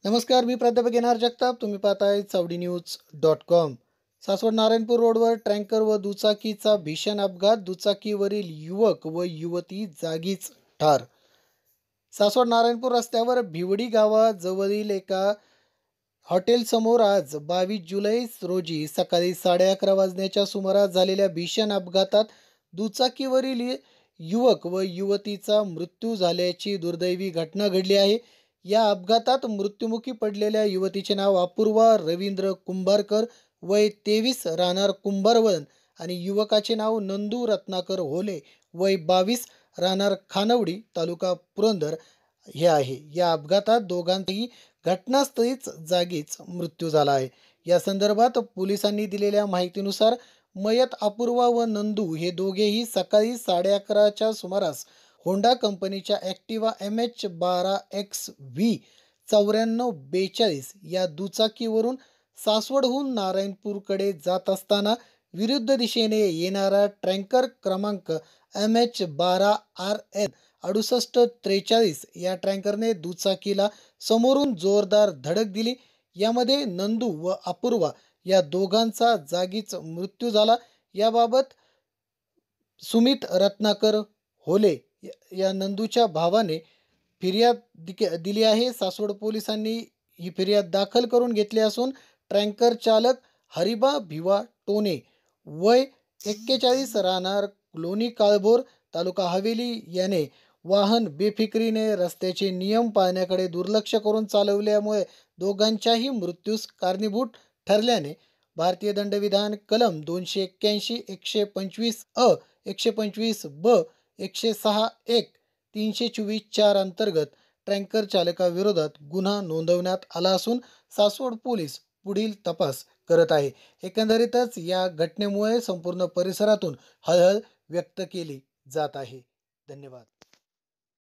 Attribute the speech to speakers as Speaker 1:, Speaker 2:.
Speaker 1: नमस्कार, मी प्राध्यापक N R Jagtap. तुम्ही पाहताय चावडीन्यूज.com. सासवड नारायणपूर रोडवर ट्रँकर व दुचाकीचा भीषण अपघात. दुचाकीवरील युवक व युवती जागीच ठार. सासवड नारायणपूर रस्त्यावर भिवडी गावाजवळील एका हॉटेलसमोर आज 22 जुलै रोजी सकाळी 11:30 वाजण्याच्या सुमारास झालेल्या भीषण अपघातात दुचाकीवरील युवक व युवतीचा मृत्यू झाल्याची दुर्दैवी घटना घडली आहे. या अपघातात मृत्युमुखी पडलेल्या युवतीचे नाव अपूर्वा रवींद्र कुंभारकर, वय 23, राहणार कुंभारवळण, आणि युवकाचे नाव नंदू रत्नाकर होले, वय 22, राहणार खानवडी, तालुका पुरंदर हे आहे. या अपघातात दोघांचाही घटनास्थळीच जागीच मृत्यू झाला आहे. या संदर्भात पोलिसांनी दिलेल्या माहितीनुसार मयत अपूर्वा व नंदू हे दोघेही सकाळी 11:30च्या सुमारास होंडा कंपनीच्या ॲक्टिवा MH12X V 9442 या दुचाकीवरून सासवडहून नारायणपूरकडे जात असताना विरुद्ध दिशेने येणारा ट्रँकर क्रमांक MH12RN 6843 या ट्रँकरने दुचाकीला समोरून जोरदार धडक दिली. यामध्ये नंदू व अपूर्वा या दोघांचा जागीच मृत्यू झाला. याबाबत सुमित रत्नाकर होले या नंदूच्या भावाने फिर्याद दिली आहे. सासवड पोलिसांनी ही फिर्याद दाखल करून घेतली असून ट्रँकर चालक हरिबा भिवा टोने, वय 41, राहणार लोणी काळभोर, तालुका हवेली याने वाहन बेफिकिरीने रस्त्याचे नियम पाळण्याकडे दुर्लक्ष करून चालवल्यामुळे दोघांच्याही मृत्यूस कारणीभूत ठरल्याने भारतीय दंडविधान कलम 281, 125 अ, 125 ब, 106(1), 324(4) अंतर्गत ट्रँकर चालकाविरोधात गुन्हा नोंदवण्यात आला असून सासवड पोलीस पुढील तपास करत आहे. एकंदरीतच या घटनेमुळे संपूर्ण परिसरातून हळहळ व्यक्त केली जात आहे. धन्यवाद.